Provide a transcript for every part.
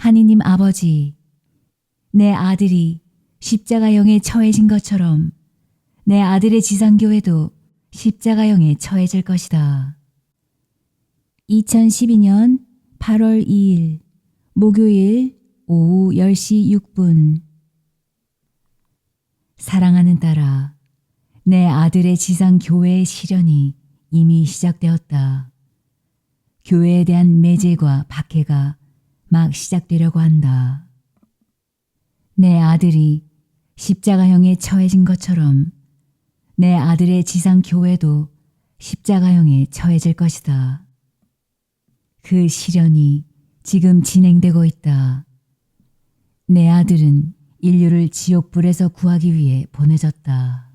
하느님 아버지, 내 아들이 십자가형에 처해진 것처럼 내 아들의 지상교회도 십자가형에 처해질 것이다. 2012년 8월 2일 목요일 오후 10시 6분. 사랑하는 딸아, 내 아들의 지상교회의 시련이 이미 시작되었다. 교회에 대한 매질과 박해가 막 시작되려고 한다. 내 아들이 십자가형에 처해진 것처럼 내 아들의 지상교회도 십자가형에 처해질 것이다. 그 시련이 지금 진행되고 있다. 내 아들은 인류를 지옥불에서 구하기 위해 보내졌다.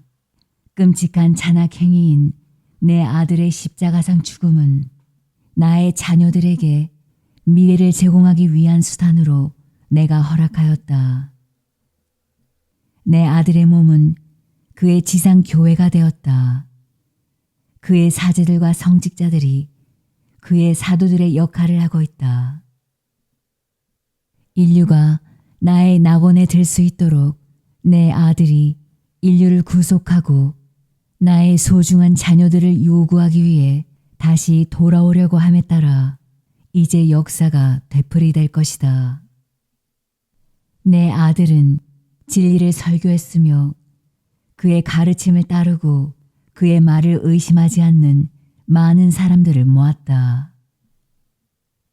끔찍한 잔악행위인 내 아들의 십자가상 죽음은 나의 자녀들에게 미래를 제공하기 위한 수단으로 내가 허락하였다. 내 아들의 몸은 그의 지상교회가 되었다. 그의 사제들과 성직자들이 그의 사도들의 역할을 하고 있다. 인류가 나의 낙원에 들 수 있도록 내 아들이 인류를 구속하고 나의 소중한 자녀들을 요구하기 위해 다시 돌아오려고 함에 따라 이제 역사가 되풀이될 것이다. 내 아들은 진리를 설교했으며 그의 가르침을 따르고 그의 말을 의심하지 않는 많은 사람들을 모았다.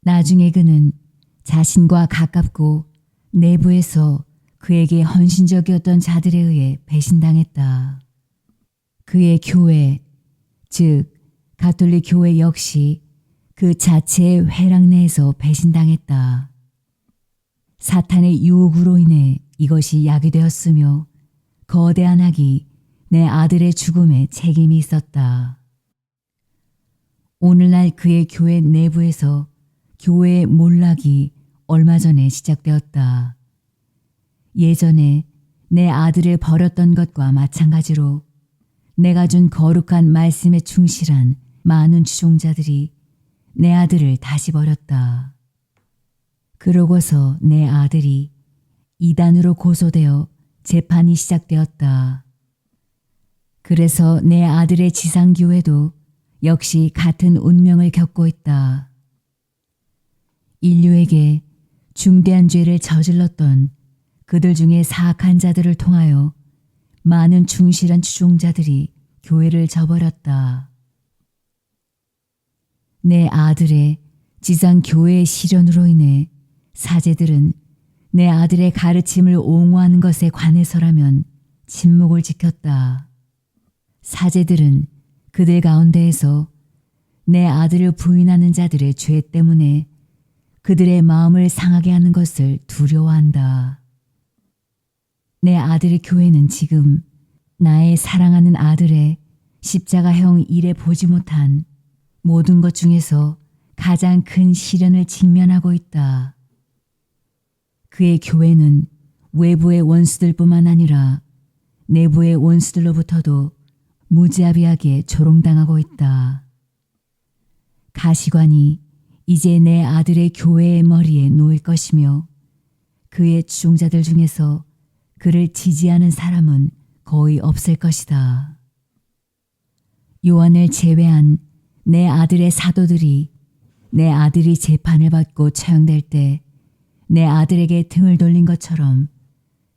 나중에 그는 자신과 가깝고 내부에서 그에게 헌신적이었던 자들에 의해 배신당했다. 그의 교회, 즉 가톨릭 교회 역시 그 자체의 회랑 내에서 배신당했다. 사탄의 유혹으로 인해 이것이 야기되었으며 거대한 악이 내 아들의 죽음에 책임이 있었다. 오늘날 그의 교회 내부에서 교회의 몰락이 얼마 전에 시작되었다. 예전에 내 아들을 버렸던 것과 마찬가지로 내가 준 거룩한 말씀에 충실한 많은 추종자들이 내 아들을 다시 버렸다. 그러고서 내 아들이 이단으로 고소되어 재판이 시작되었다. 그래서 내 아들의 지상교회도 역시 같은 운명을 겪고 있다. 인류에게 중대한 죄를 저질렀던 그들 중에 사악한 자들을 통하여 많은 충실한 추종자들이 교회를 저버렸다. 내 아들의 지상교회의 시련으로 인해 사제들은 내 아들의 가르침을 옹호하는 것에 관해서라면 침묵을 지켰다. 사제들은 그들 가운데에서 내 아들을 부인하는 자들의 죄 때문에 그들의 마음을 상하게 하는 것을 두려워한다. 내 아들의 교회는 지금 나의 사랑하는 아들의 십자가형 일에 보지 못한 모든 것 중에서 가장 큰 시련을 직면하고 있다. 그의 교회는 외부의 원수들뿐만 아니라 내부의 원수들로부터도 무자비하게 조롱당하고 있다. 가시관이 이제 내 아들의 교회의 머리에 놓일 것이며 그의 추종자들 중에서 그를 지지하는 사람은 거의 없을 것이다. 요한을 제외한 내 아들의 사도들이 내 아들이 재판을 받고 처형될 때 내 아들에게 등을 돌린 것처럼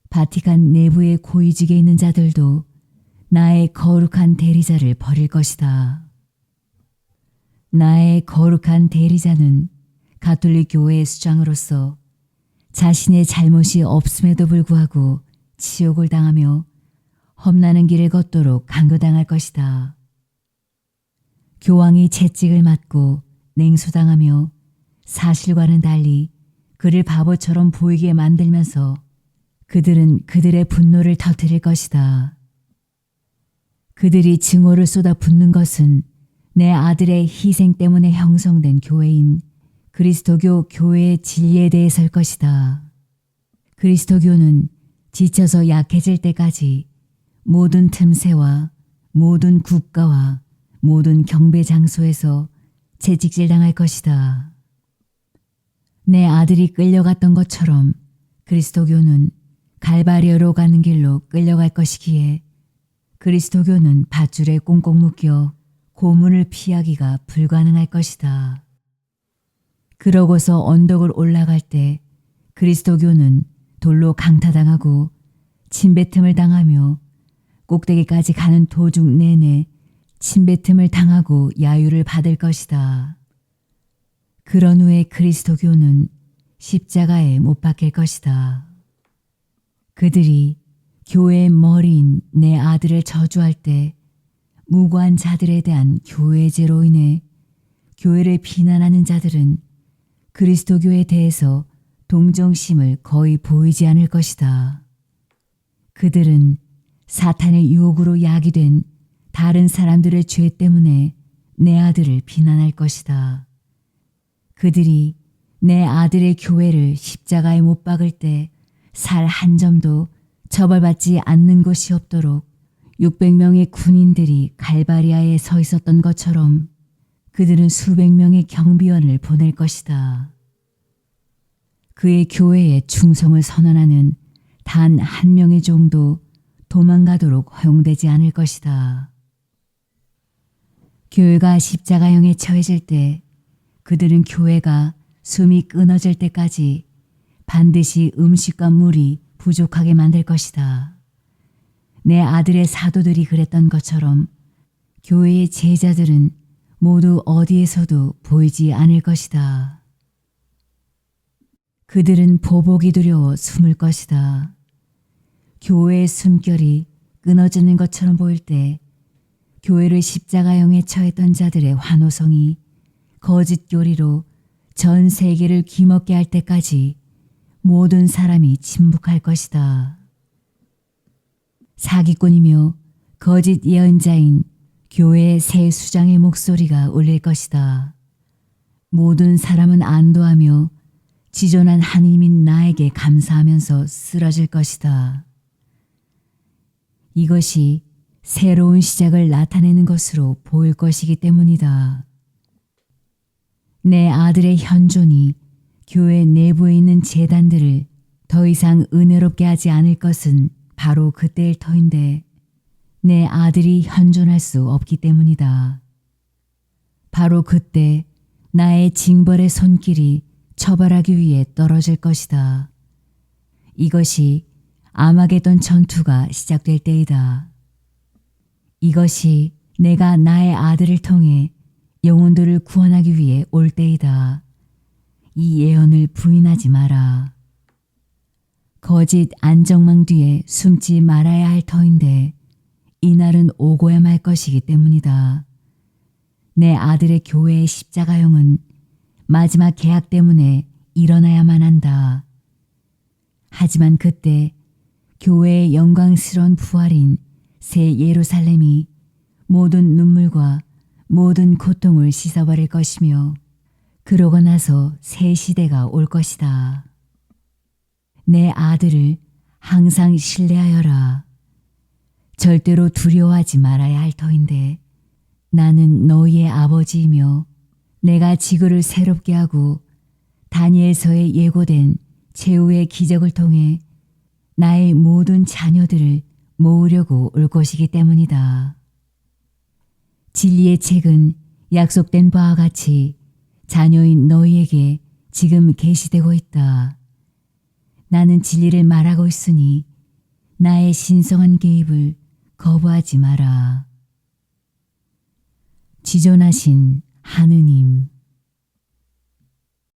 바티칸 내부의 고위직에 있는 자들도 나의 거룩한 대리자를 버릴 것이다. 나의 거룩한 대리자는 가톨릭 교회의 수장으로서 자신의 잘못이 없음에도 불구하고 치욕을 당하며 험난한 길을 걷도록 강요당할 것이다. 교황이 채찍을 맞고 냉소당하며 사실과는 달리 그를 바보처럼 보이게 만들면서 그들은 그들의 분노를 터뜨릴 것이다. 그들이 증오를 쏟아붓는 것은 내 아들의 희생 때문에 형성된 교회인 그리스도교 교회의 진리에 대해서일 것이다. 그리스도교는 지쳐서 약해질 때까지 모든 틈새와 모든 국가와 모든 경배 장소에서 채찍질 당할 것이다. 내 아들이 끌려갔던 것처럼 그리스도교는 갈바리아로 가는 길로 끌려갈 것이기에 그리스도교는 밧줄에 꽁꽁 묶여 고문을 피하기가 불가능할 것이다. 그러고서 언덕을 올라갈 때 그리스도교는 돌로 강타당하고 침뱉음을 당하며 꼭대기까지 가는 도중 내내 침뱉음을 당하고 야유를 받을 것이다. 그런 후에 그리스도교는 십자가에 못 박힐 것이다. 그들이 교회의 머리인 내 아들을 저주할 때 무고한 자들에 대한 교회의 죄로 인해 교회를 비난하는 자들은 그리스도교에 대해서 동정심을 거의 보이지 않을 것이다. 그들은 사탄의 유혹으로 야기된 다른 사람들의 죄 때문에 내 아들을 비난할 것이다. 그들이 내 아들의 교회를 십자가에 못 박을 때 살 한 점도 처벌받지 않는 곳이 없도록 600명의 군인들이 갈바리아에 서 있었던 것처럼 그들은 수백 명의 경비원을 보낼 것이다. 그의 교회에 충성을 선언하는 단 한 명의 종도 도망가도록 허용되지 않을 것이다. 교회가 십자가형에 처해질 때 그들은 교회가 숨이 끊어질 때까지 반드시 음식과 물이 부족하게 만들 것이다. 내 아들의 사도들이 그랬던 것처럼 교회의 제자들은 모두 어디에서도 보이지 않을 것이다. 그들은 보복이 두려워 숨을 것이다. 교회의 숨결이 끊어지는 것처럼 보일 때 교회를 십자가형에 처했던 자들의 환호성이 거짓 교리로 전 세계를 귀먹게 할 때까지 모든 사람이 침묵할 것이다. 사기꾼이며 거짓 예언자인 교회의 새 수장의 목소리가 울릴 것이다. 모든 사람은 안도하며 지존한 하나님인 나에게 감사하면서 쓰러질 것이다. 이것이 새로운 시작을 나타내는 것으로 보일 것이기 때문이다. 내 아들의 현존이 교회 내부에 있는 제단들을 더 이상 은혜롭게 하지 않을 것은 바로 그때일 터인데 내 아들이 현존할 수 없기 때문이다. 바로 그때 나의 징벌의 손길이 처벌하기 위해 떨어질 것이다. 이것이 아마게돈 전투가 시작될 때이다. 이것이 내가 나의 아들을 통해 영혼들을 구원하기 위해 올 때이다. 이 예언을 부인하지 마라. 거짓 안정망 뒤에 숨지 말아야 할 터인데 이날은 오고야 말 것이기 때문이다. 내 아들의 교회의 십자가형은 마지막 계약 때문에 일어나야만 한다. 하지만 그때 교회의 영광스러운 부활인 새 예루살렘이 모든 눈물과 모든 고통을 씻어버릴 것이며 그러고 나서 새 시대가 올 것이다. 내 아들을 항상 신뢰하여라. 절대로 두려워하지 말아야 할 터인데 나는 너희의 아버지이며 내가 지구를 새롭게 하고 다니엘서에 예고된 최후의 기적을 통해 나의 모든 자녀들을 모으려고 올 것이기 때문이다. 진리의 책은 약속된 바와 같이 자녀인 너희에게 지금 계시되고 있다. 나는 진리를 말하고 있으니 나의 신성한 개입을 거부하지 마라. 지존하신 하느님.